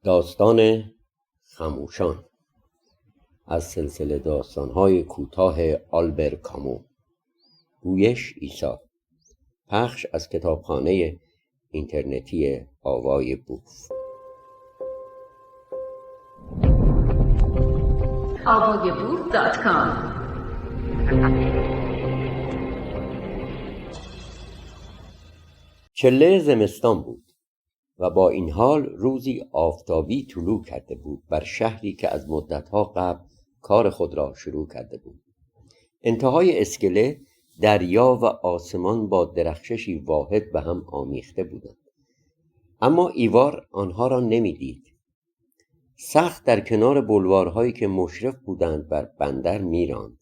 داستان خموشان از سلسله داستان‌های کوتاه آلبر کامو. گویش عیسی. پخش از کتابخانه اینترنتی آوای بوف. avayaboof.com. چله زمستان بود و با این حال روزی آفتابی طلوع کرده بود بر شهری که از مدتها قبل کار خود را شروع کرده بود. انتهای اسکله دریا و آسمان با درخششی واحد به هم آمیخته بودند، اما ایوار آنها را نمی‌دید. سخت در کنار بلوارهایی که مشرف بودند بر بندر می‌راند.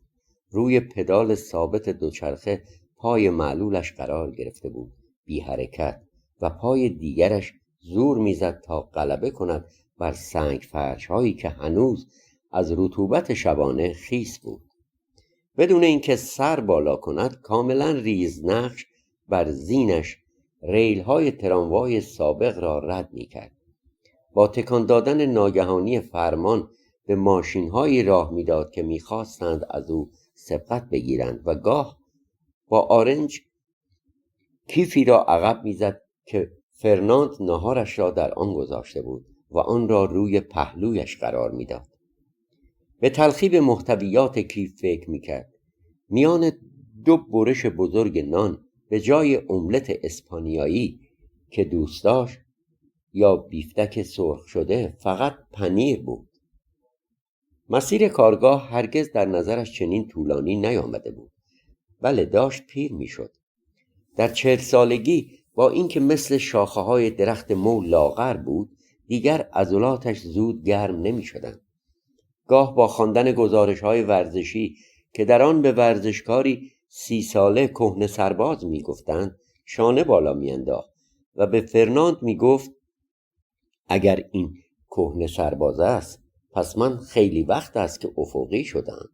روی پدال ثابت دوچرخه پای معلولش قرار گرفته بود، بی حرکت، و پای دیگرش زور میزد تا غلبه کند بر سنگ فرش هایی که هنوز از رطوبت شبانه خیس بود. بدون اینکه سر بالا کند کاملا ریزنقش بر زینش ریل های تراموای سابق را رد می کرد. با تکان دادن ناگهانی فرمان به ماشین هایی راه می داد که می خواستند از او سبقت بگیرند و گاه با آرنج کیفی را عقب می زد که فرناند ناهارش را در آن گذاشته بود و آن را روی پهلویش قرار می داد. به تلخی به محتویات کیف فکر می کرد. میان دو برش بزرگ نان به جای املت اسپانیایی که دوست داشت یا بیفتک سرخ شده فقط پنیر بود. مسیر کارگاه هرگز در نظرش چنین طولانی نیامده بود. بله، داشت پیر می شد. در 40 سالگی با اینکه مثل شاخه های درخت مو لاغر بود، دیگر عضلاتش زود گرم نمی شدند. گاه با خواندن گزارش های ورزشی که در آن به ورزشکاری 30 ساله کهنه سرباز می گفتند شانه بالا می انداخت و به فرناند می گفت اگر این کهنه سرباز است پس من خیلی وقت است که افقی شدم.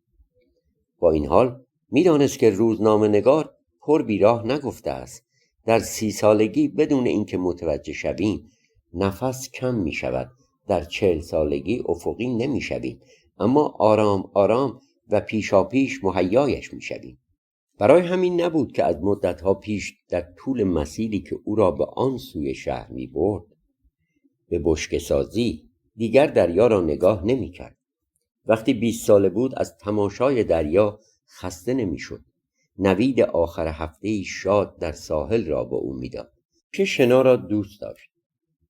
با این حال می دانست که روزنامه نگار پر بیراه نگفته است. در 30 سالگی بدون اینکه متوجه شویم نفس کم می شود. در 40 سالگی افقی نمی شویم، اما آرام آرام و پیشا پیش مهیایش می شویم. برای همین نبود که از مدتها پیش در طول مسیری که او را به آن سوی شهر می برد به بشکه سازی دیگر دریا را نگاه نمی کرد. وقتی 20 ساله بود از تماشای دریا خسته نمی شد. نوید آخر هفته‌ای شاد در ساحل را به او میداد که شنا را دوست داشت.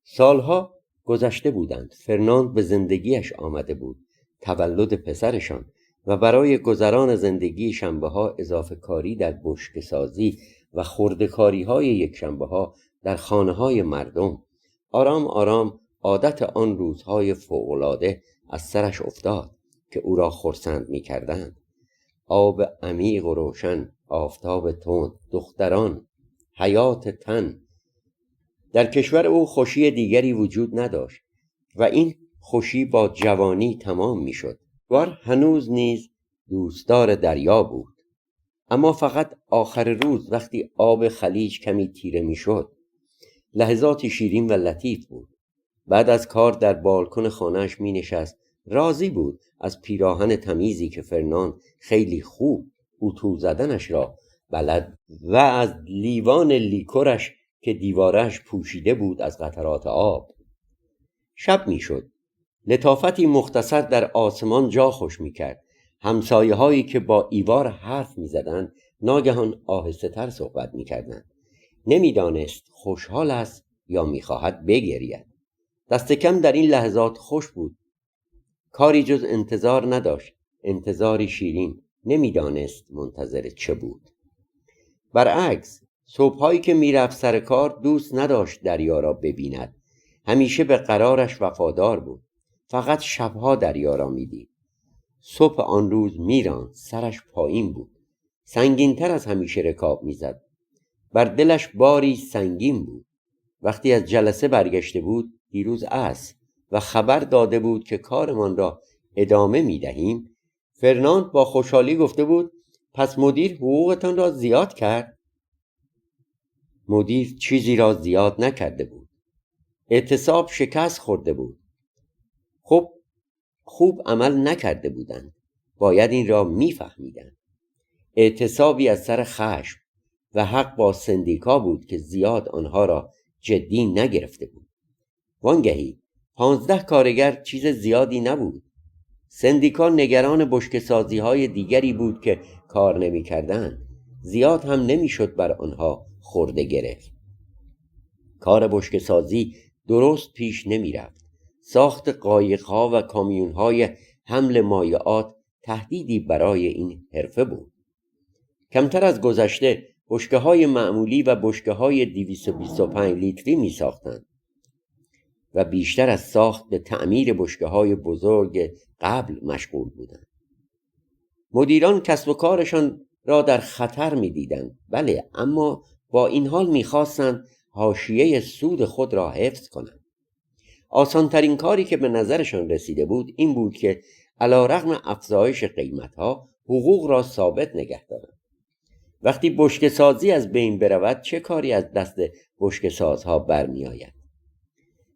سالها گذشته بودند. فرناند به زندگیش آمده بود، تولد پسرشان، و برای گذران زندگی شنبه‌ها اضافه کاری در بشکه سازی و خرده‌کاری های یک شنبه‌ها در خانه‌های مردم. آرام آرام عادت آن روزهای فوق‌العاده از سرش افتاد که او را خرسند می‌کردند. آب عمیق و روشن، آفتاب تند، دختران، حیات تن. در کشور او خوشی دیگری وجود نداشت و این خوشی با جوانی تمام می شد. هنوز نیز دوستدار دریا بود، اما فقط آخر روز وقتی آب خلیج کمی تیره می شد. لحظاتی شیرین و لطیف بود. بعد از کار در بالکن خانه‌اش می نشست. راضی بود از پیراهن تمیزی که فرناند خیلی خوب اتو زدنش را بلد و از لیوان لیکورش که دیوارش پوشیده بود از قطرات آب. شب می شد. لطافتی مختصر در آسمان جا خوش می کرد. همسایه هایی که با ایوار حرف می زدند ناگهان آهسته تر صحبت می کردند. نمی دانست خوشحال است یا می خواهد بگرید. دست کم در این لحظات خوش بود. کاری جز انتظار نداشت. انتظاری شیرین. نمیدانست منتظر چه بود. برعکس، صبحایی که میرفت سر کار دوست نداشت دریا را ببیند. همیشه به قرارش وفادار بود. فقط شبها دریا را میدید. صبح آن روز میراند. سرش پایین بود. سنگین‌تر از همیشه رکاب میزد. بر دلش باری سنگین بود. وقتی از جلسه برگشته بود دیروز عصر و خبر داده بود که کارمان را ادامه می دهیم، فرناند با خوشحالی گفته بود پس مدیر حقوقتان را زیاد کرد؟ مدیر چیزی را زیاد نکرده بود. اعتصاب شکست خورده بود. خب خوب عمل نکرده بودند، باید این را میفهمیدند. اعتصابی از سر خشم و حق با سندیکا بود که زیاد آنها را جدی نگرفته بود. وانگهی 15 کارگر چیز زیادی نبود. سندیکا نگران بشکه‌سازی های دیگری بود که کار نمی کردن. زیاد هم نمی شد بر آنها خورده گرفت. کار بشکه‌سازی درست پیش نمی رفت. ساخت قایق‌ها و کامیون‌های حمل مایعات تهدیدی برای این حرفه بود. کمتر از گذشته بشکه‌های معمولی و بشکه‌های 225 لیتری می ساختند و بیشتر از ساخت به تعمیر بشکه‌های بزرگ قبل مشغول بودند. مدیران کسب و کارشان را در خطر می دیدند. بله، اما با این حال می خواستند حاشیه سود خود را حفظ کنند. آسانترین کاری که به نظرشان رسیده بود این بود که علی رغم افزایش قیمتها حقوق را ثابت نگه دارند. وقتی بشکه‌سازی از بین برود چه کاری از دست بشکه‌سازها برمی آید؟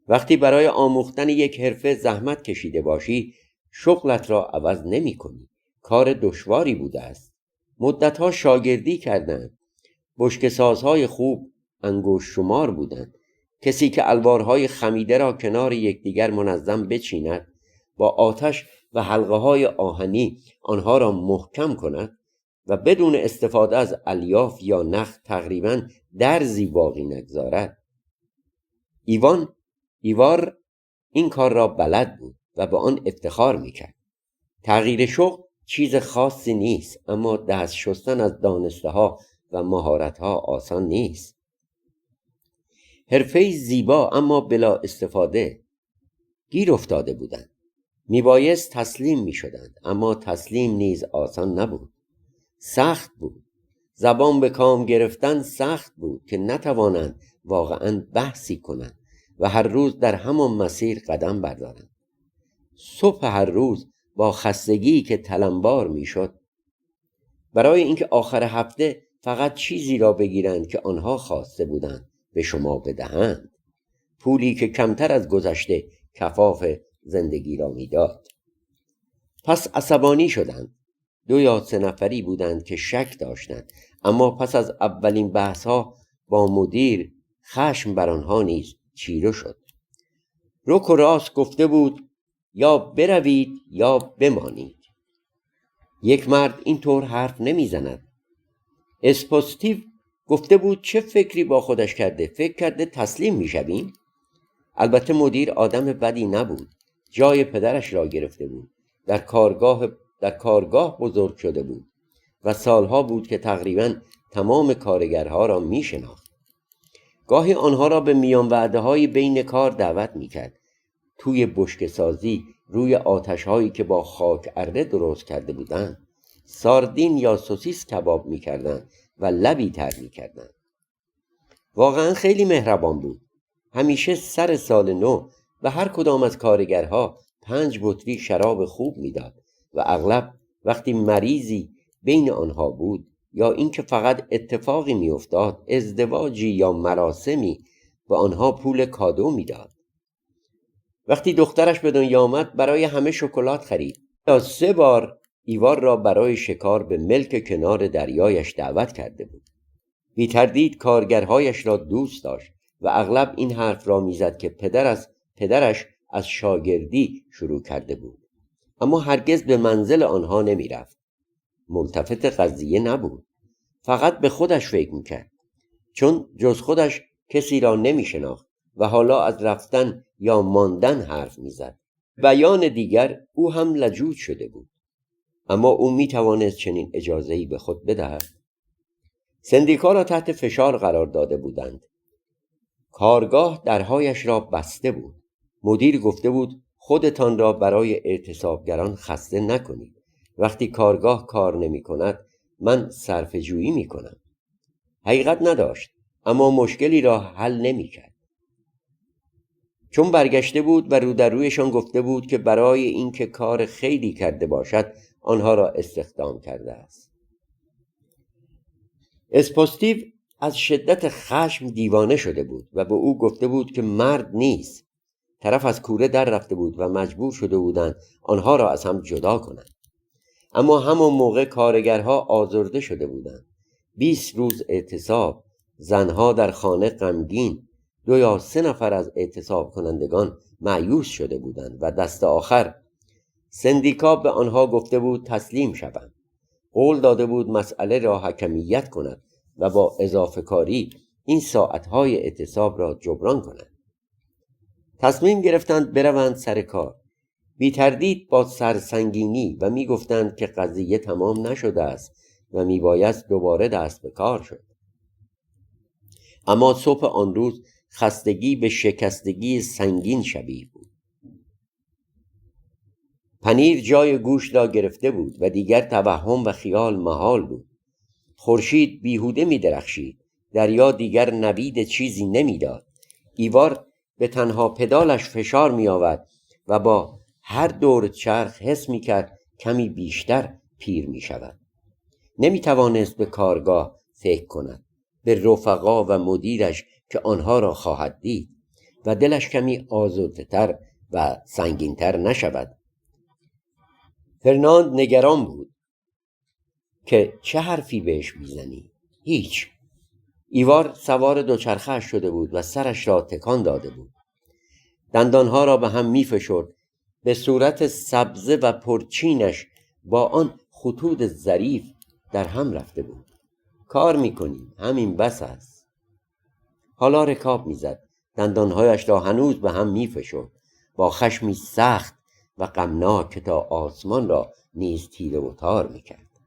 وقتی برای آموختن یک حرفه زحمت کشیده باشی شغلت را عوض نمی کنی. کار دشواری بوده است. مدتها شاگردی کردند. بشکه‌سازهای خوب انگشت شمار بودند. کسی که الوارهای خمیده را کنار یکدیگر منظم بچیند، با آتش و حلقه‌های آهنی آنها را محکم کند و بدون استفاده از الیاف یا نخ تقریباً درزی باقی نگذارد. ایوار این کار را بلد بود و به آن افتخار میکرد. تغییر شغل چیز خاصی نیست، اما دست شستن از دانسته ها و مهارت ها آسان نیست. حرفه زیبا اما بلا استفاده. گیر افتاده بودند. میبایست تسلیم میشدند، اما تسلیم نیز آسان نبود. سخت بود. زبان به کام گرفتن سخت بود که نتوانند واقعاً بحثی کنند و هر روز در همان مسیر قدم بردارند. صبح هر روز با خستگی که تلمبار میشد، برای اینکه آخر هفته فقط چیزی را بگیرند که آنها خواسته بودند به شما بدهند، پولی که کمتر از گذشته کفاف زندگی را میداد. پس عصبانی شدند. 2 یا 3 نفری بودند که شک داشتند، اما پس از اولین بحث‌ها با مدیر خشم بر آنها نیز چیره شد. رک و راست گفته بود یا بروید یا بمانید. یک مرد اینطور حرف نمیزند. اسپوستیو گفته بود چه فکری با خودش کرده؟ فکر کرده تسلیم میشویم؟ البته مدیر آدم بدی نبود. جای پدرش را گرفته بود. در کارگاه بزرگ شده بود و سالها بود که تقریباً تمام کارگرها را میشناخت. گاهی آنها را به میان وعده های بین کار دعوت میکرد. توی بشکه‌سازی روی آتش‌هایی که با خاک اره درست کرده بودند ساردین یا سوسیس کباب میکردند و لبی تر میکردند. واقعا خیلی مهربان بود. همیشه سر سال نو و هر کدام از کارگرها 5 بطری شراب خوب میداد و اغلب وقتی مریضی بین آنها بود یا اینکه فقط اتفاقی میافتاد، ازدواجی یا مراسمی، به آنها پول کادو میداد. وقتی دخترش به دنیا آمد برای همه شکلات خرید. یا 3 بار ایوار را برای شکار به ملک کنار دریایش دعوت کرده بود. بی تردید کارگرهایش را دوست داشت و اغلب این حرف را میزد که پدرش از شاگردی شروع کرده بود، اما هرگز به منزل آنها نمی رفت. ملتفت قضیه نبود. فقط به خودش فکر میکرد، چون جز خودش کسی را نمی شناخت و حالا از رفتن یا ماندن حرف میزد. بیان دیگر او هم لجوج شده بود، اما او می توانست چنین اجازه‌ای به خود بدهد. سندیکا را تحت فشار قرار داده بودند. کارگاه درهایش را بسته بود. مدیر گفته بود خودتان را برای اعتصابگران خسته نکنید. وقتی کارگاه کار نمی کند من صرفه جویی می کنم. حقیقت نداشت، اما مشکلی را حل نمی کرد. چون برگشته بود و رو در رویشان گفته بود که برای اینکه کار خیلی کرده باشد آنها را استخدام کرده است. اسپوستیو از شدت خشم دیوانه شده بود و به او گفته بود که مرد نیست. طرف از کوره در رفته بود و مجبور شده بودند آنها را از هم جدا کنند. اما همون موقع کارگرها آزرده شده بودند. 20 روز اعتصاب، زنها در خانه غمگین، 2 یا 3 نفر از اعتصاب کنندگان مایوس شده بودند و دست آخر سندیکا به آنها گفته بود تسلیم شوند. قول داده بود مسئله را حکمیت کند و با اضافه کاری این ساعتهای اعتصاب را جبران کنند. تصمیم گرفتند بروند سر کار، بی تردید با سرسنگینی، و می گفتند که قضیه تمام نشده است و می بایست دوباره دست به کار شد. اما صبح آن روز خستگی به شکستگی سنگین شبیه بود. پنیر جای گوشت را گرفته بود و دیگر توهم و خیال محال بود. خورشید بیهوده می درخشید. دریا دیگر نوید چیزی نمی داد. ایوار به تنها پدالش فشار می آورد و با هر دور چرخ حس می کرد کمی بیشتر پیر می شود. نمی توانست به کارگاه فکر کند، به رفقا و مدیرش که آنها را خواهد دید و دلش کمی آزرده تر و سنگین تر نشود. فرناند نگران بود که چه حرفی بهش میزنی؟ هیچ. ایوار سوار دوچرخه شده بود و سرش را تکان داده بود. دندانها را به هم میفشرد. به صورت سبزه و پرچینش با آن خطوط ظریف در هم رفته بود. کار میکنیم، همین بس است. حالا رکاب میزد. دندانهایش را هنوز به هم میفشرد. با خشمی سخت و غمناک که تا آسمان را نیز تیره و تار میکرد.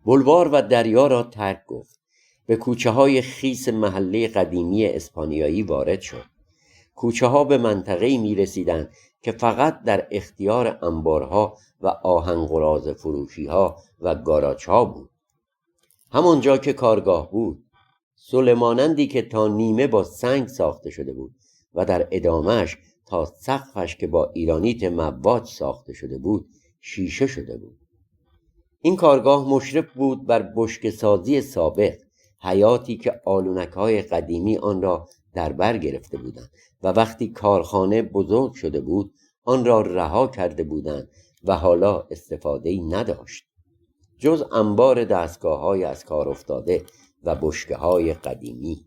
بلوار و دریا را ترک گفت. به کوچه های خیس محله قدیمی اسپانیایی وارد شد. کوچه ها به منطقه‌ای میرسیدند که فقط در اختیار انبارها و آهن‌قراضه فروشی‌ها و گاراژها بود. همانجا که کارگاه بود، سلیمانندی که تا نیمه با سنگ ساخته شده بود و در ادامهش تا سقفش که با ایرانیت مواج ساخته شده بود شیشه شده بود. این کارگاه مشرف بود بر بشکه‌سازی سابق، حیاتی که آلونک‌های قدیمی آن را در بر گرفته بودند و وقتی کارخانه بزرگ شده بود آن را رها کرده بودند و حالا استفاده‌ای نداشت جز انبار دستگاه‌های از کار افتاده و بشکه‌های قدیمی.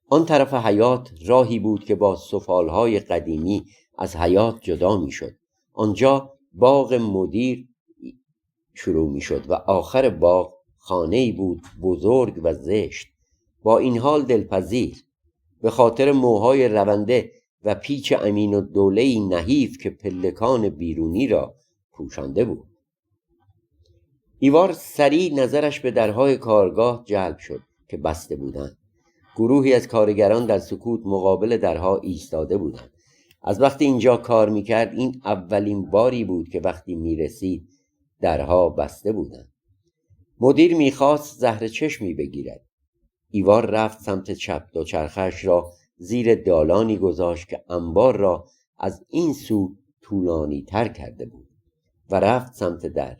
آن طرف حیات راهی بود که با سفالهای قدیمی از حیات جدا می‌شد. آنجا باغ مدیر شروع می‌شد و آخر باغ خانه‌ای بود بزرگ و زشت، با این حال دلپذیر، به خاطر موهای رونده و پیچ امین الدوله‌ای نحیف که پلکان بیرونی را پوشانده بود. ایوار سریع نظرش به درهای کارگاه جلب شد که بسته بودند. گروهی از کارگران در سکوت مقابل درها ایستاده بودند. از وقتی اینجا کار میکرد این اولین باری بود که وقتی میرسید درها بسته بودند. مدیر میخواست زهر چشمی بگیرد. ایوار رفت سمت چپ، دوچرخه‌اش را زیر دالانی گذاشت که انبار را از این سو طولانی تر کرده بود و رفت سمت در.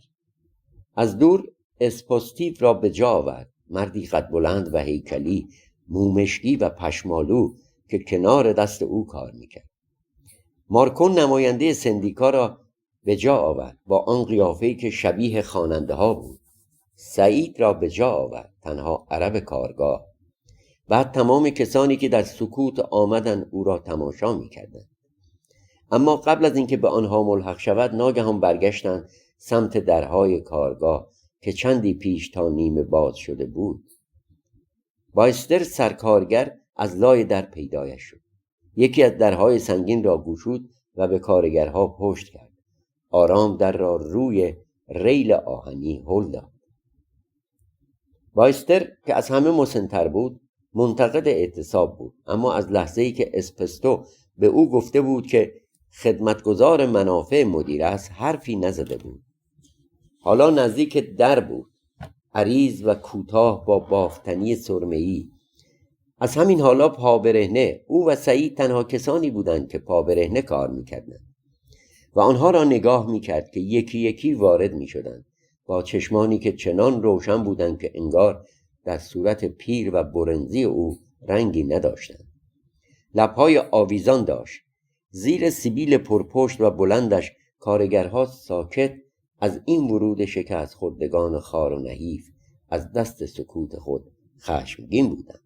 از دور اسپوستیو را به جا آورد. مردی قد بلند و هیکلی، مومشکی و پشمالو که کنار دست او کار میکرد. مارکون نماینده سندیکا را به جا آورد با آن قیافه‌ای که شبیه خواننده ها بود. سعید را به جا آورد، تنها عرب کارگاه. بعد تمام کسانی که در سکوت آمدن او را تماشا میکردند. اما قبل از اینکه به آنها ملحق شود ناگهان برگشتند سمت درهای کارگاه که چندی پیش تا نیمه باز شده بود. بایستر سرکارگر از لای در پیدایش شد. یکی از درهای سنگین را گشود و به کارگرها پشت کرد. آرام در را روی ریل آهنی هل داد. بایستر که از همه مسن‌تر بود منتقد اعتصاب بود، اما از لحظه‌ای که اسپستو به او گفته بود که خدمتگزار منافع مدیر است حرفی نزده بود. حالا نزدیک در بود، عریض و کوتاه با بافتنی سرمه‌ای. از همین حالا پابرهنه او و سعید تنها کسانی بودند که پابرهنه کار میکردند و آنها را نگاه میکرد که یکی یکی وارد میشدند با چشمانی که چنان روشن بودند که انگار در صورت پیر و برنزی او رنگی نداشتند. لبهای آویزان داشت. زیر سیبیل پرپشت و بلندش کارگرها ساکت از این ورود شکست خوردگان خوار و نحیف از دست سکوت خود خشمگین بودند.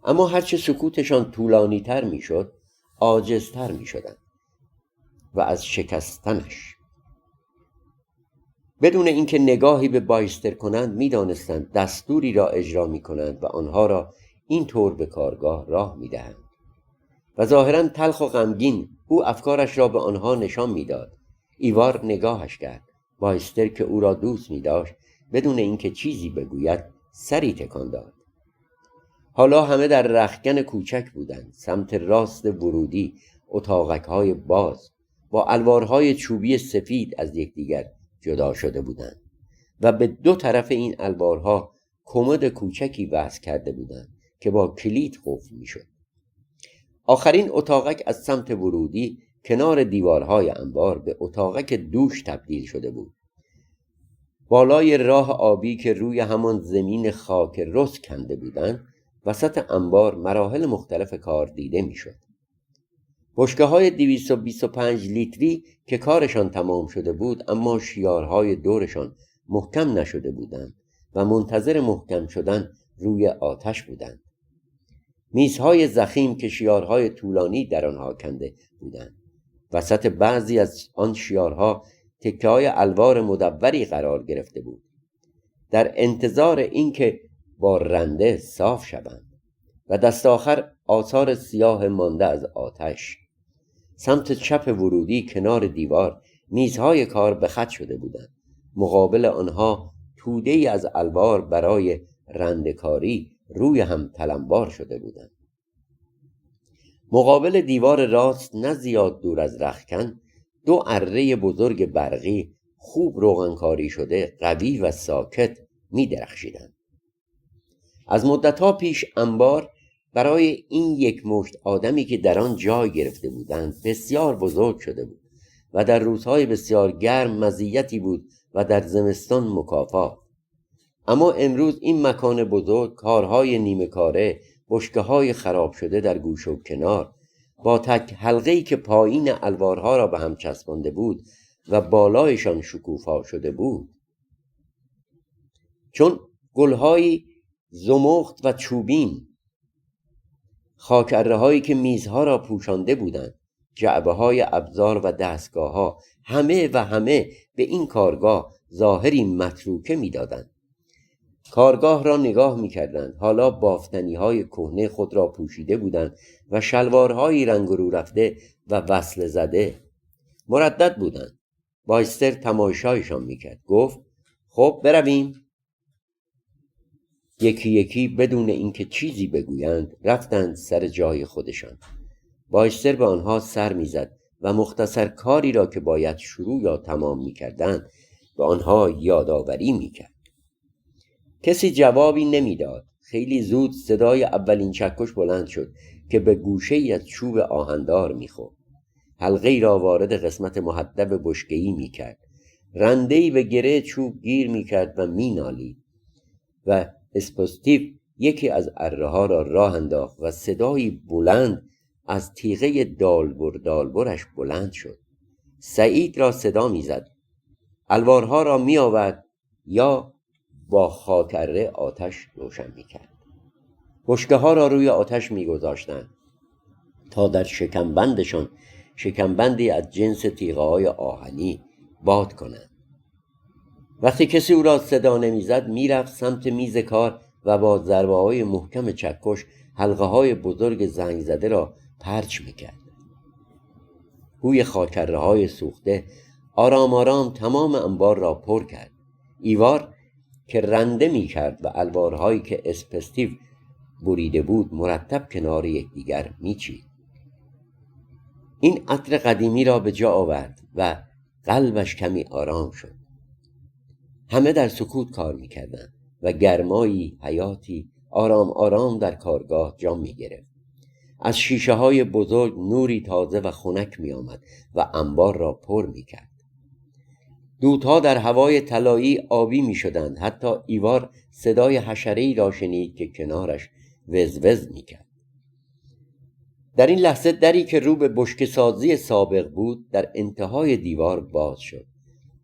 اما هرچه سکوتشان طولانی تر می شد عاجزتر می شدند و از شکستنش بدون اینکه نگاهی به بایستر کنند می دانستند دستوری را اجرا می کنند و آنها را این طور به کارگاه راه می دهند. و ظاهراً تلخ و غمگین او افکارش را به آنها نشان می داد. ایوار نگاهش کرد. بایستر که او را دوست می داشت بدون اینکه چیزی بگوید سری تکان داد. حالا همه در رختکن کوچک بودند. سمت راست ورودی اتاقک‌های باز با الوارهای چوبی سفید از یکدیگر جدا شده بودند و به دو طرف این الوارها کمد کوچکی وصل کرده بودند که با کلید قفل می‌شد. آخرین اتاقک از سمت ورودی کنار دیوارهای انبار به اتاقک دوش تبدیل شده بود. بالای راه آبی که روی همان زمین خاک رس کنده بودند وسط انبار مراحل مختلف کار دیده می‌شد. بشکه‌های 225 لیتری که کارشان تمام شده بود اما شیارهای دورشان محکم نشده بودند و منتظر محکم شدن روی آتش بودند. میزهای ضخیم که شیارهای طولانی در آنها کنده بودند. وسط بعضی از آن شیارها تکه‌های الوار مدوری قرار گرفته بود در انتظار اینکه با رنده صاف شوند و دست آخر آثار سیاه مانده از آتش. سمت چپ ورودی کنار دیوار میزهای کار به خط شده بودند. مقابل آنها توده‌ای از الوار برای رنده‌کاری روی هم تلمبار شده بودند. مقابل دیوار راست نه زیاد دور از رختکن دو اره بزرگ برقی خوب روغنکاری شده قوی و ساکت می درخشیدند. از مدتها پیش انبار برای این یک مشت آدمی که در آن جای گرفته بودند بسیار بزرگ شده بود و در روزهای بسیار گرم مزیتی بود و در زمستان مکافات. اما امروز این مکان بزرگ کارهای نیمه کاره، بشکه‌های خراب شده در گوش و کنار با تک حلقه‌ای که پایین الوارها را به هم چسبانده بود و بالایشان شکوفا شده بود، چون گل‌های زمخت و چوبین، خاک اره‌هایی که میزها را پوشانده بودند، جعبه‌های ابزار و دستگاه‌ها، همه به این کارگاه ظاهری متروکه می‌دادند. کارگاه را نگاه می‌کردند. حالا بافتنی‌های کهنه خود را پوشیده بودند و شلوارهای رنگ رو رفته و وصل زده مردد بودند. بایستر تماشایشان می‌کرد. گفت خب برویم. یکی یکی بدون اینکه چیزی بگویند رفتند سر جای خودشان. بایستر به آنها سر می‌زد و مختصر کاری را که باید شروع یا تمام می‌کردند به آنها یادآوری می‌کرد. کسی جوابی نمیداد. خیلی زود صدای اولین چکش بلند شد که به گوشه‌ای از چوب آهندار می‌خورد. حلقه‌ای را وارد قسمت محدب بشکه‌ای می‌کرد. رنده‌ای به گره چوب گیر می‌کرد و می‌نالید و اسپوستیو یکی از اره‌ها را راه انداخت و صدایی بلند از تیغه دالبرش بلند شد. سعید را صدا می‌زد. الوارها را می‌آورد یا با خاک اره آتش روشن می‌کرد. بشکه‌ها را روی آتش می‌گذاشتند تا در شکمبندشان شکمبندی از جنس تیغه‌های آهنی باد کنند. وقتی کسی او را صدا نمی‌زد می‌رفت سمت میز کار و با ضربه‌های محکم چکش حلقه‌های بزرگ زنگ زده را پرچ می‌کرد. بوی خاکره‌های سوخته آرام آرام تمام انبار را پر کرد. ایوار که رنده می‌کرد و الوارهایی که اسپوستیو بریده بود مرتب کنار یکدیگر می‌چید. این عطر قدیمی را به جا آورد و قلبش کمی آرام شد. همه در سکوت کار می‌کردند و گرمایی، حیاتی آرام آرام در کارگاه جا می‌گرفت. از شیشه‌های بزرگ نوری تازه و خنک می‌آمد و انبار را پر می‌کرد. دودها در هوای طلایی آبی می‌شدند. حتی ایوار صدای حشره‌ای را شنید که کنارش وزوز می‌کرد. در این لحظه دری که رو به بشکه‌سازی سابق بود در انتهای دیوار باز شد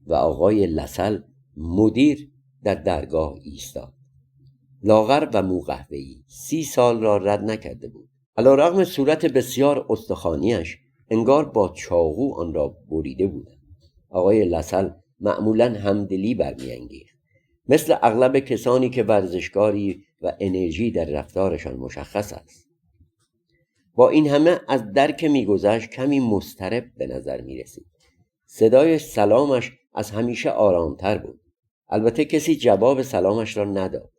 و آقای لسل مدیر در درگاه ایستاد. لاغر و موقهوه‌ای 30 سال را رد نکرده بود. علی‌رغم صورت بسیار استخوانی‌اش انگار با چاقو آن را بریده بودند. آقای لسل معمولاً همدلی برمی‌انگیخت، مثل اغلب کسانی که ورزشکاری و انرژی در رفتارشان مشخص است. با این همه از در که می‌گذشت کمی مضطرب به نظر می‌رسید. صدای سلامش از همیشه آرامتر بود. البته کسی جواب سلامش را نداد.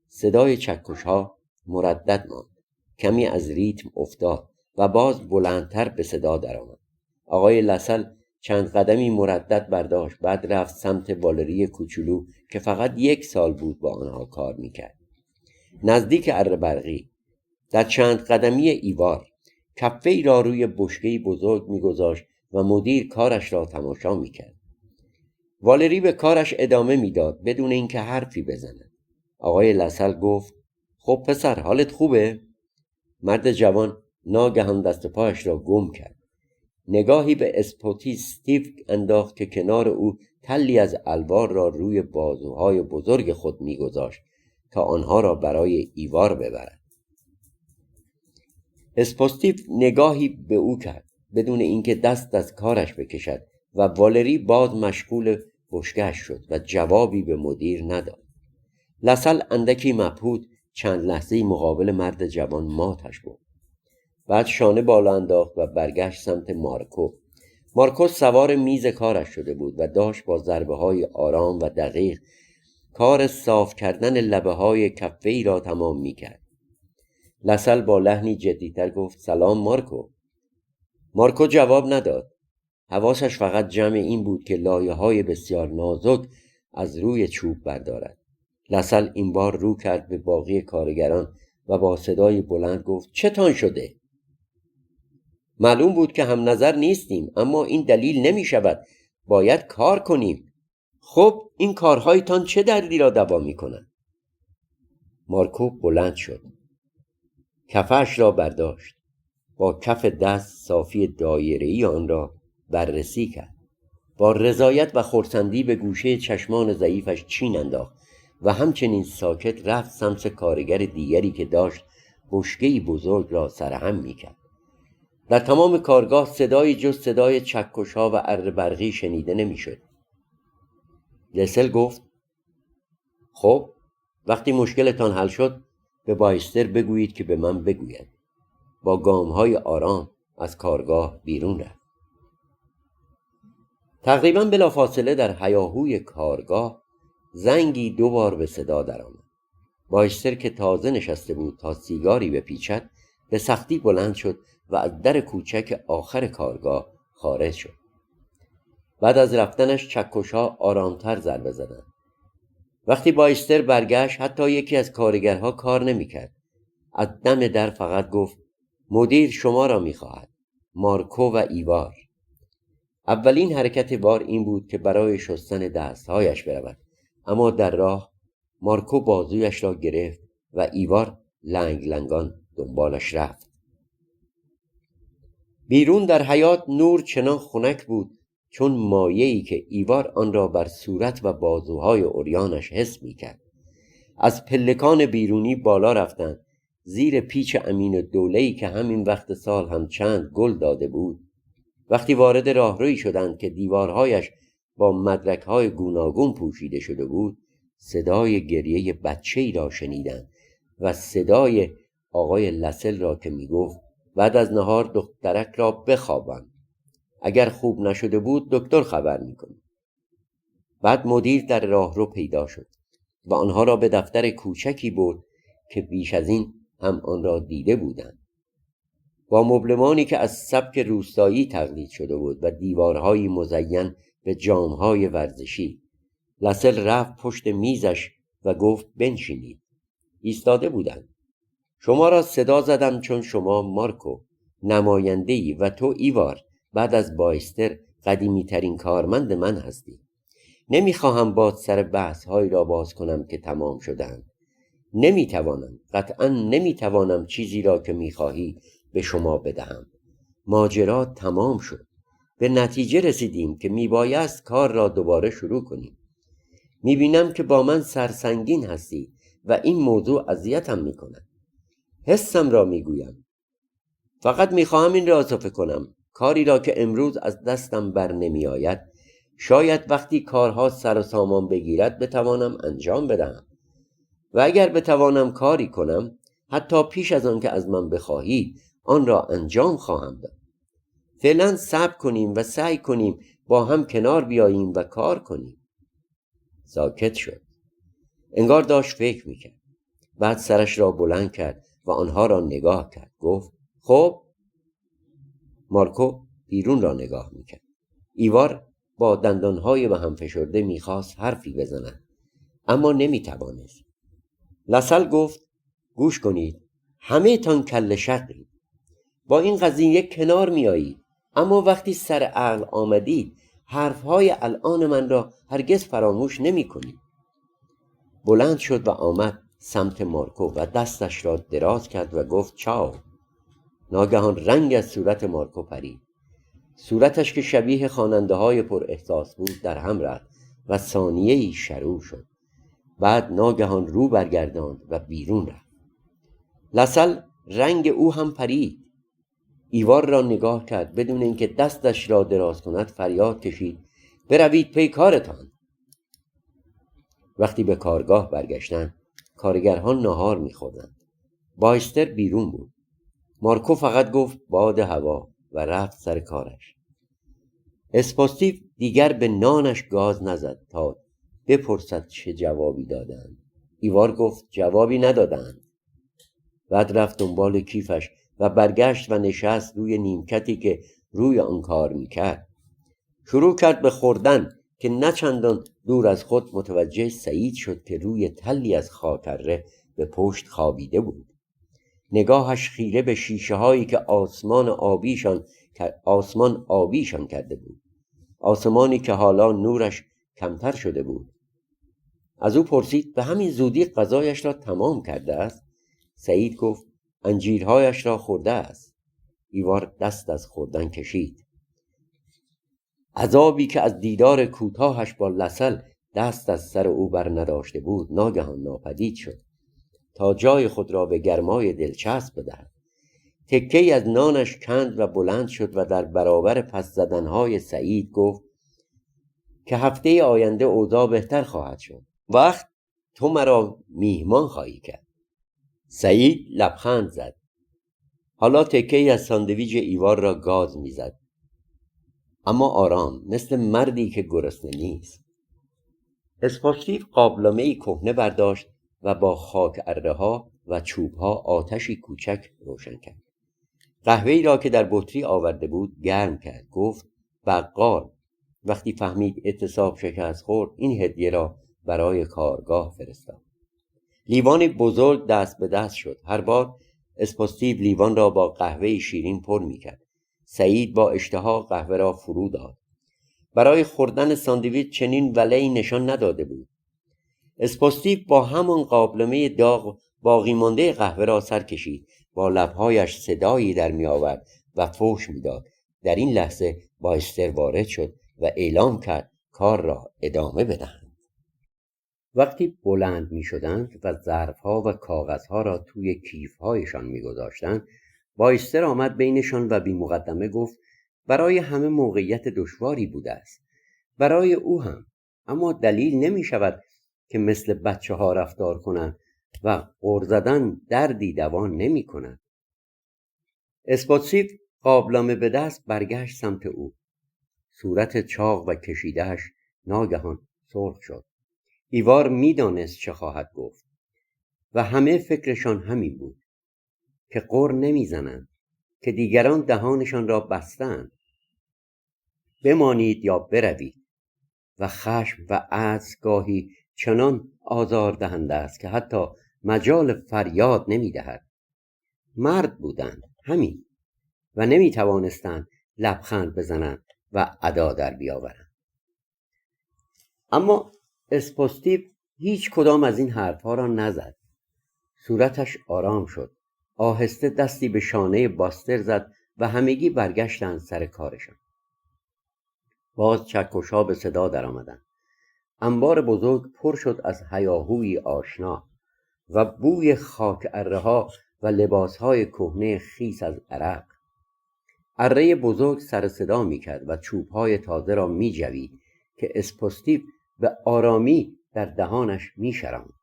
صدای چکش‌ها مردد ماند. کمی از ریتم افتاد و باز بلندتر به صدا درآمد. آقای لسل چند قدمی مردد برداشت، بعد رفت سمت والری کوچولو که فقط 1 سال بود با آنها کار میکرد. نزدیک اره برقی در چند قدمی ایوار کفه‌ای را روی بشکه‌ای بزرگ میگذاشت و مدیر کارش را تماشا میکرد. والری به کارش ادامه میداد بدون اینکه حرفی بزند. آقای لسل گفت: خب پسر، حالت خوبه؟ مرد جوان ناگهان دست پایش را گم کرد. نگاهی به اسپوتی استیو انداخت که کنار او تلی از الوار را روی بازوهای بزرگ خود میگذاشت تا آنها را برای ایوار ببرد. اسپوستیو نگاهی به او کرد بدون اینکه دست از کارش بکشد و والری باز مشغول بشکه‌اش شد و جوابی به مدیر نداد. لسل اندکی مبهوت چند لحظه‌ای مقابل مرد جوان ماتش بود. بعد شانه بالا انداخت و برگشت سمت مارکو. مارکو سوار میز کارش شده بود و داشت با ضربه‌های آرام و دقیق کار صاف کردن لبه‌های کفه‌ای را تمام می‌کرد. لسل با لحنی جدی‌تر گفت: سلام مارکو. مارکو جواب نداد. حواسش فقط جمع این بود که لایه‌های بسیار نازک از روی چوب بردارد. لسل این بار رو کرد به باقی کارگران و با صدای بلند گفت: چتان شده؟ معلوم بود که هم نظر نیستیم، اما این دلیل نمی شود. باید کار کنیم. خب این کارهایتان چه دردی را دوا می کنند؟ مارکو بلند شد. کفش را برداشت. با کف دست صافی دایره‌ای آن را بررسی کرد. با رضایت و خرسندی به گوشه چشمان ضعیفش چین انداخت و همچنین ساکت رفت سمت کارگر دیگری که داشت بشکه‌ای بزرگ را سرهم می‌کرد. در تمام کارگاه صدایی جز صدای چکش‌ها و اره برقی شنیده نمی‌شد. لسل گفت: خب وقتی مشکلتان حل شد به بایستر بگویید که به من بگوید. با گام‌های آرام از کارگاه بیرون رفت. تقریباً بلافاصله در هیاهوی کارگاه زنگی 2 بار به صدا درآمد. بایستر که تازه نشسته بود تا سیگاری بپیچد به سختی بلند شد و از در کوچک آخر کارگاه خارج شد. بعد از رفتنش چکش‌ها آرامتر ضربه زدند. وقتی بایستر برگشت حتی یکی از کارگرها کار نمی‌کرد. از دم در فقط گفت: مدیر شما را می‌خواهد. مارکو و ایوار. اولین حرکت بار این بود که برای شستن دستهایش برود، اما در راه مارکو بازویش را گرفت و ایوار لنگ لنگان دنبالش رفت. بیرون در حیاط نور چنان خنک بود چون مایه‌ای که ایوار آن را بر صورت و بازوهای عریانش حس می‌کرد. از پلکان بیرونی بالا رفتند. زیر پیچ امین الدوله‌ای که همین وقت سال هم چند گل داده بود. وقتی وارد راهرویی شدند که دیوارهایش با مدرک‌های گوناگون پوشیده شده بود، صدای گریه بچه‌ای را شنیدند و صدای آقای لسل را که می‌گفت: بعد از نهار دخترک را بخوابان. اگر خوب نشده بود دکتر خبر می‌کنه. بعد مدیر در راهرو پیدا شد و آنها را به دفتر کوچکی برد که بیش از این هم آن را دیده بودند. با مبلمانی که از سبک روستایی تقلید شده بود و دیوارهایی مزین به جامهای ورزشی. لسل رفت پشت میزش و گفت: بنشینید. ایستاده بودند. شما را صدا زدم چون شما مارکو نماینده‌ای و تو ایوار بعد از بایستر قدیمی ترین کارمند من هستی. نمیخواهم باز سر بحث‌هایی را باز کنم که تمام شدند. نمیتوانم، قطعاً نمیتوانم چیزی را که میخواهی به شما بدهم. ماجرا تمام شد. به نتیجه رسیدیم که میبایست کار را دوباره شروع کنیم. میبینم که با من سرسنگین هستی و این موضوع اذیتم میکند. حسم را میگویم. فقط میخواهم این را اضافه کنم. کاری را که امروز از دستم بر نمی آید شاید وقتی کارها سر و سامان بگیرد بتوانم انجام بدهم. و اگر بتوانم کاری کنم حتی پیش از آن که از من بخواهید آن را انجام خواهم داد. فعلا صبر کنیم و سعی کنیم با هم کنار بیاییم و کار کنیم. ساکت شد. انگار داشت فکر میکرد. بعد سرش را بلند کرد و آنها را نگاه کرد. گفت خب. مارکو بیرون را نگاه میکرد. ایوار با دندانهای به هم فشرده میخواست حرفی بزند اما نمیتوانست. لاسال گفت گوش کنید، همه تان کله شقید. با این قضیه کنار میایید اما وقتی سر عقل آمدید حرفهای الان من را هرگز فراموش نمی کنید. بلند شد و آمد سمت مارکو و دستش را دراز کرد و گفت چاو. ناگهان رنگ از صورت مارکو پرید. صورتش که شبیه خواننده های پر احساس بود در هم رفت و ثانیه‌ای شروع شد. بعد ناگهان رو برگرداند و بیرون رفت. لاسال رنگ او هم پرید. ایوار را نگاه کرد. بدون اینکه دستش را دراز کند فریاد کشید بروید پی کارتان. وقتی به کارگاه برگشتند کارگرها ناهار می‌خوردند. بایستر بیرون بود. مارکو فقط گفت باد هوا و رفت سر کارش. اسپاستیو دیگر به نانش گاز نزد تا بپرسد چه جوابی دادند. ایوار گفت جوابی ندادند. بعد رفت دنبال کیفش و برگشت و نشست روی نیمکتی که روی آن کار میکرد. شروع کرد به خوردن که نه چندان دور از خود متوجه سعید شد که روی تلی از خاکره به پشت خوابیده بود. نگاهش خیره به شیشه هایی که آسمان آبیشان کرده بود. آسمانی که حالا نورش کمتر شده بود. از او پرسید به همین زودی غذایش را تمام کرده است؟ سعید گفت انجیرهایش را خورده است. ایوار دست از خوردن کشید. عذابی که از دیدار کوتاهش با لاسال دست از سر او بر نداشته بود ناگهان ناپدید شد تا جای خود را به گرمای دلچسب بدهد. تکه‌ای از نانش کند و بلند شد و در برابر پس زدنهای سعید گفت که هفته آینده اوضاع بهتر خواهد شد. وقت تو مرا میهمان خواهی کرد. سعید لبخند زد. حالا تکه‌ای از ساندویچ ایوار را گاز میزد اما آرام، مثل مردی که گرسنه نیست. اسپاستیو قابلمه‌ای کهنه برداشت و با خاک اره‌ها و چوب‌ها آتشی کوچک روشن کرد. قهوه‌ای را که در بطری آورده بود گرم کرد. گفت بقال وقتی فهمید اعتصاب شکست خورد این هدیه را برای کارگاه فرستاد. لیوان بزرگ دست به دست شد. هر بار اسپاستیو لیوان را با قهوه شیرین پر می‌کرد. سعید با اشتها قهوه را فرو داد. برای خوردن ساندویچ چنین ولعی نشان نداده بود. اسپاستیو با همان قابلمه داغ باقی مانده قهوه را سر کشید. با لبهایش صدایی در می آورد و فحش می داد. در این لحظه بایستر وارد شد و اعلام کرد کار را ادامه بدهند. وقتی بلند می شدند و ظرفها و کاغذها را توی کیفهایشان می گذاشتند بایستر آمد بینشان و بی مقدمه گفت برای همه موقعیت دشواری بوده است. برای او هم. اما دلیل نمی شود که مثل بچه ها رفتار کنند و غر زدن دردی دوان نمی کند. اسپاستیو قابلمه به دست برگشت سمت او. صورت چاق و کشیدهش ناگهان سرخ شد. ایوار می دانست چه خواهد گفت و همه فکرشان همین بود که غر نمی زنند، که دیگران دهانشان را بستند. بمانید یا بروید. و خشم و عجز گاهی چنان آزار دهنده است که حتی مجال فریاد نمی دهد. مرد بودند همین و نمی توانستند لبخند بزنند و ادا در بیاورند. اما اسپاستیو هیچ کدام از این حرفها را نزد. صورتش آرام شد. آهسته دستی به شانه باستر زد و همگی برگشتند سر کارشان. باز چکش‌ها به صدا در آمدند. انبار بزرگ پر شد از هیاهویی آشنا و بوی خاک اره‌ها و لباسهای کهنه خیس از عرق. اره بزرگ سر صدا می‌کرد و چوب‌های تازه را می‌جوید که اسپوستیو به آرامی در دهانش می‌شراند.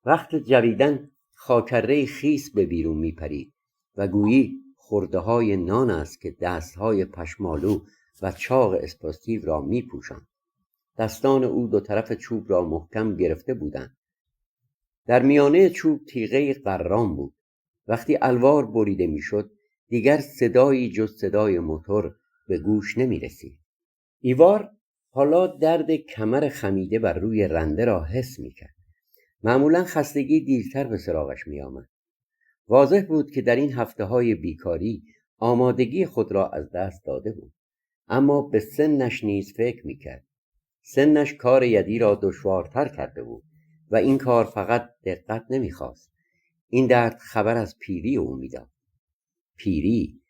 وقت جویدن خاکره خیس به بیرون می‌پرید و گویی خرده‌های نان است که دست‌های پشمالو و چاق اسپوستیو را می‌پوشاند. دستان او دو طرف چوب را محکم گرفته بودند. در میانه چوب تیغه قرام بود. وقتی الوار بریده میشد دیگر صدایی جز صدای موتور به گوش نمی رسید. ایوار حالا درد کمر خمیده بر روی رنده را حس می کرد. معمولا خستگی دیرتر به سراغش می آمد. واضح بود که در این هفته‌های بیکاری آمادگی خود را از دست داده بود. اما به سنش نیز فکر می کرد. سنش کار یدی را دشوارتر کرده بود و این کار فقط دقت نمی‌خواست. این درد خبر از پیری او می‌داد. پیری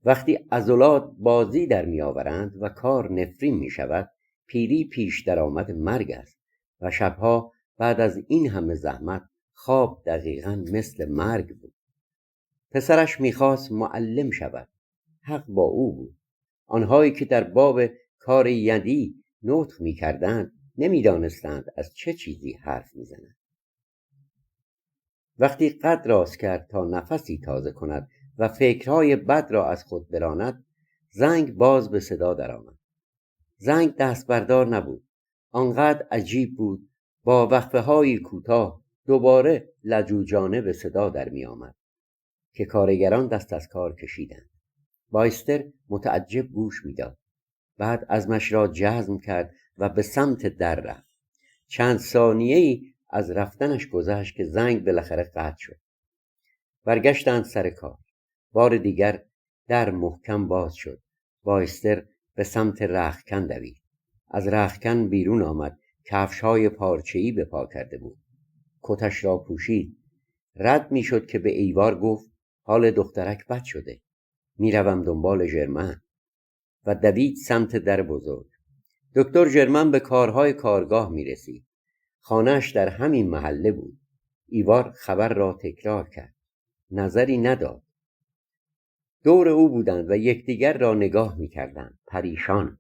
وقتی عضلات بازی در می‌آورند و کار نفرین می‌شود، پیری پیش درآمد مرگ است و شبها بعد از این همه زحمت خواب دقیقاً مثل مرگ بود. پسرش می‌خواست معلم شود. حق با او بود. آنهایی که در باب کار یدی نطق می‌کردند نمی‌دانستند از چه چیزی حرف می‌زنند. وقتی قد راست کرد تا نفسی تازه کند و فکرهای بد را از خود براند، زنگ باز به صدا درآمد. زنگ دست بردار نبود. آنقدر عجیب بود با وقفه‌های کوتاه دوباره لجوجانه به صدا در می‌آمد که کارگران دست از کار کشیدند. بایستر متعجب گوش می‌داد. بعد عزمش را جزم کرد و به سمت در رفت. چند ثانیه‌ای از رفتنش گذشت که زنگ بالاخره قطع شد. برگشتند سر کار. بار دیگر در محکم باز شد. بایستر به سمت رختکن دوید. از رختکن بیرون آمد. کفش‌های پارچه‌ای به پا کرده بود. کتش را پوشید. رد می‌شد که به ایوار گفت حال دخترک بد شده. می‌روم دنبال ژرمن. و دوید سمت در بزرگ. دکتر ژرمن به کارهای کارگاه می رسید. خانه‌اش در همین محله بود. ایوار خبر را تکرار کرد. نظری نداد. دور او بودند و یکدیگر را نگاه می کردند. پریشان.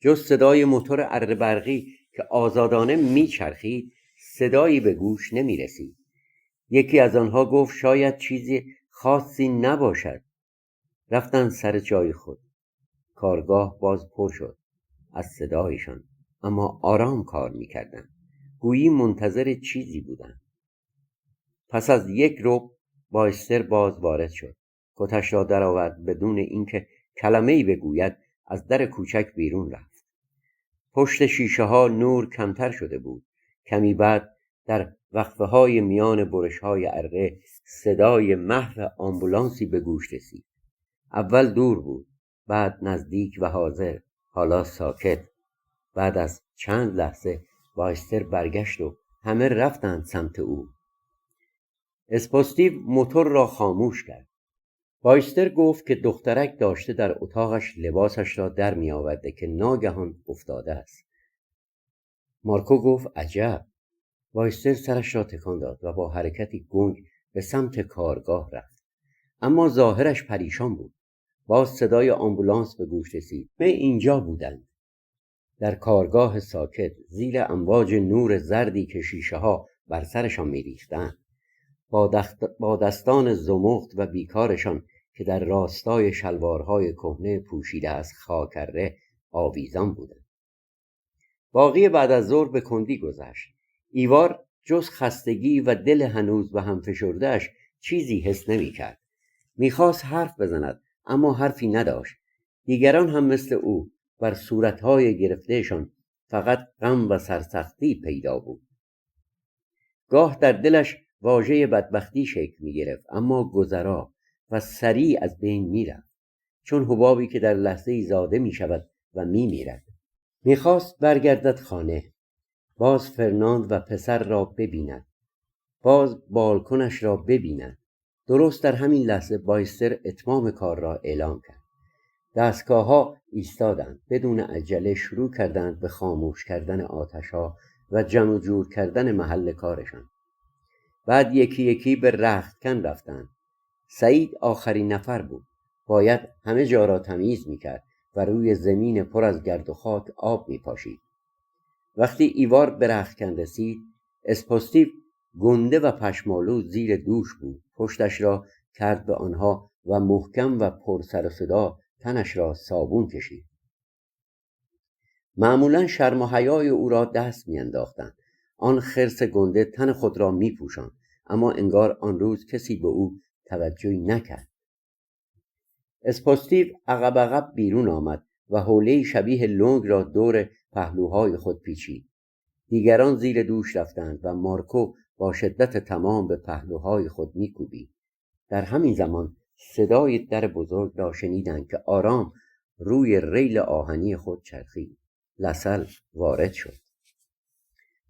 جز صدای موتور اره برقی که آزادانه می چرخید صدایی به گوش نمی رسید. یکی از آنها گفت شاید چیزی خاصی نباشد. رفتند سر جای خود. کارگاه باز پر شد از صدایشان، اما آرام کار می‌کردند. گویی منتظر چیزی بودند. پس از یک ربع بایستر باز وارد شد. کتش را درآورد. بدون اینکه کلمه‌ای بگوید از در کوچک بیرون رفت. پشت شیشه‌ها نور کمتر شده بود. کمی بعد در وقفه‌های میان برش‌های اره صدای محو آمبولانسی به گوش رسید. اول دور بود، بعد نزدیک و حاضر، حالا ساکت. بعد از چند لحظه بایستر برگشت و همه رفتند سمت او. اسپوستیو موتور را خاموش کرد. بایستر گفت که دخترک داشته در اتاقش لباسش را در می آورده که ناگهان افتاده است. مارکو گفت عجب. بایستر سرش را تکان داد و با حرکتی گنگ به سمت کارگاه رفت. اما ظاهرش پریشان بود. باز صدای آمبولانس به گوش رسید. به اینجا بودند. در کارگاه ساکت زیر امواج نور زردی که شیشه‌ها بر سرشان می‌ریختند، با دستان زمخت و بیکارشان که در راستای شلوارهای کهنه پوشیده از خاکره آویزان بودند. باقی بعد از ظهر به کندی گذشت. ایوار جز خستگی و دل هنوز به هم فشرده‌اش چیزی حس نمی‌کرد. می‌خواست حرف بزند اما حرفی نداشت. دیگران هم مثل او بر صورتهای گرفتهشان فقط غم و سرسختی پیدا بود. گاه در دلش واژه بدبختی شکل می‌گرفت، اما گذرا و سریع از بین می‌رفت، چون حبابی که در لحظه‌ای زاده می‌شود و می‌میرد. می‌خواست برگردد خانه، باز فرناند و پسر را ببیند. باز بالکنش را ببیند. درست در همین لحظه بایستر اتمام کار را اعلام کرد. دستگاه‌ها ایستادند، بدون عجله شروع کردند به خاموش کردن آتش‌ها و جمع جور کردن محل کارشان. بعد یکی یکی به رختکن رفتند. سعید آخرین نفر بود. باید همه جا را تمیز می‌کرد و روی زمین پر از گرد و خاک آب می‌پاشید. وقتی ایوار به رختکن رسید، اسپوستیو گنده و پشمالو زیر دوش بود. پشتش را کرد به آنها و محکم و پر سر و صدا تنش را صابون کشید. معمولا شرم و حیای او را دست می‌انداختند. آن خرس گنده تن خود را می‌پوشاند، اما انگار آن روز کسی به او توجهی نکرد. اسپوستیو عقب بیرون آمد و حوله شبیه لنگ را دور پهلوهای خود پیچید. دیگران زیر دوش رفتند و مارکو با شدت تمام به پهلوهای خود می‌کوبید. در همین زمان صدای در بزرگ را شنیدند که آرام روی ریل آهنی خود چرخید. لسل وارد شد.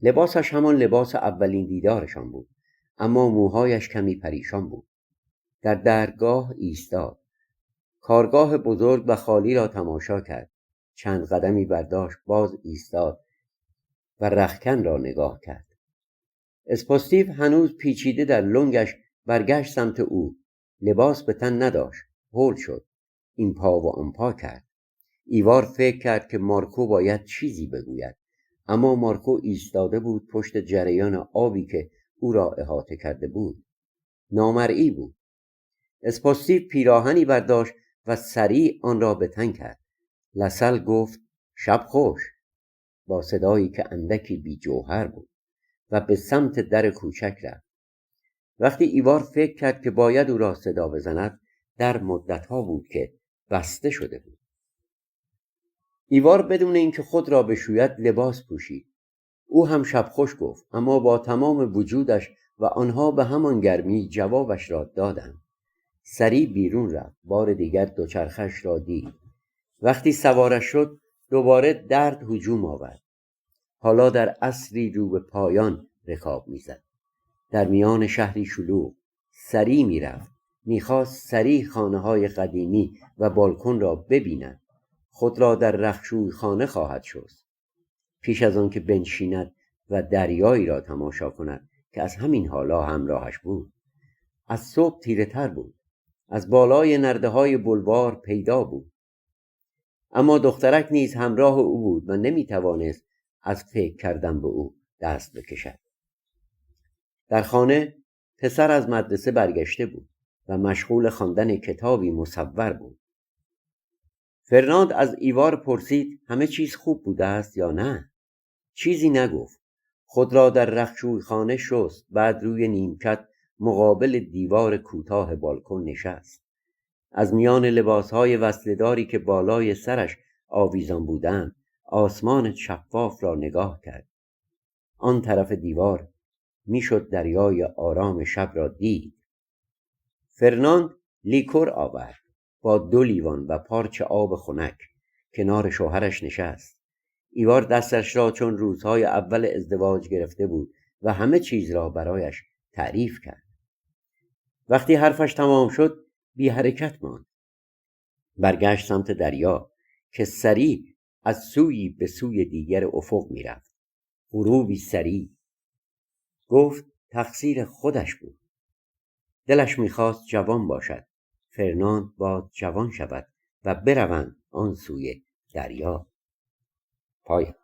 لباسش همان لباس اولین دیدارشان بود، اما موهایش کمی پریشان بود. در درگاه ایستاد. کارگاه بزرگ و خالی را تماشا کرد. چند قدمی برداشت، باز ایستاد و رختکن را نگاه کرد. اسپوستیو هنوز پیچیده در لنگش برگشت سمت او. لباس به تن نداشت. هول شد. این پا و آن پا کرد. ایوار فکر کرد که مارکو باید چیزی بگوید، اما مارکو ایستاده بود پشت جریان آبی که او را احاطه کرده بود. نامرئی بود. اسپوستیو پیراهنی برداشت و سریع آن را به تن کرد. لسل گفت شب خوش با صدایی که اندکی بی جوهر بود و به سمت در کوچک رفت. وقتی ایوار فکر کرد که باید او را صدا بزند، در مدتها بود که بسته شده بود. ایوار بدون اینکه خود را بشوید لباس پوشید. او هم شب خوش گفت، اما با تمام وجودش و آنها به همان گرمی جوابش را دادند. سریع بیرون رفت. بار دیگر دوچرخش را دید. وقتی سوارش شد دوباره درد هجوم آورد. حالا در عصری رو به پایان رکاب میزد. در میان شهری شلوغ سریع میرفت. میخواست سریع خانه‌های قدیمی و بالکن را ببیند. خود را در رختشوی خانه خواهد شست پیش از آن که بنشیند و دریایی را تماشا کند که از همین حالا همراهش بود. از صبح تیره تر بود. از بالای نرده‌های بلوار پیدا بود. اما دخترک نیز همراه او بود و نمیتوانست از فکر کردن به او دست بکشد. در خانه پسر از مدرسه برگشته بود و مشغول خواندن کتابی مصور بود. فرناند از ایوار پرسید همه چیز خوب بوده است یا نه؟ چیزی نگفت. خود را در رختشوی خانه شست. بعد روی نیمکت مقابل دیوار کوتاه بالکن نشست. از میان لباسهای وصله‌داری که بالای سرش آویزان بودند آسمان شفاف را نگاه کرد. آن طرف دیوار میشد دریای آرام شب را دید. فرناند لیکور آورد با 2 لیوان و پارچه آب خنک. کنار شوهرش نشست. ایوار دستش را چون روزهای اول ازدواج گرفته بود و همه چیز را برایش تعریف کرد. وقتی حرفش تمام شد بی حرکت ماند. برگشت سمت دریا که سریع از سویی به سوی دیگر افق میرفت. غروبی سریع. گفت تقصیر خودش بود. دلش میخواست جوان باشد. فرناند باد جوان شود و بروند آن سوی دریا. پایان.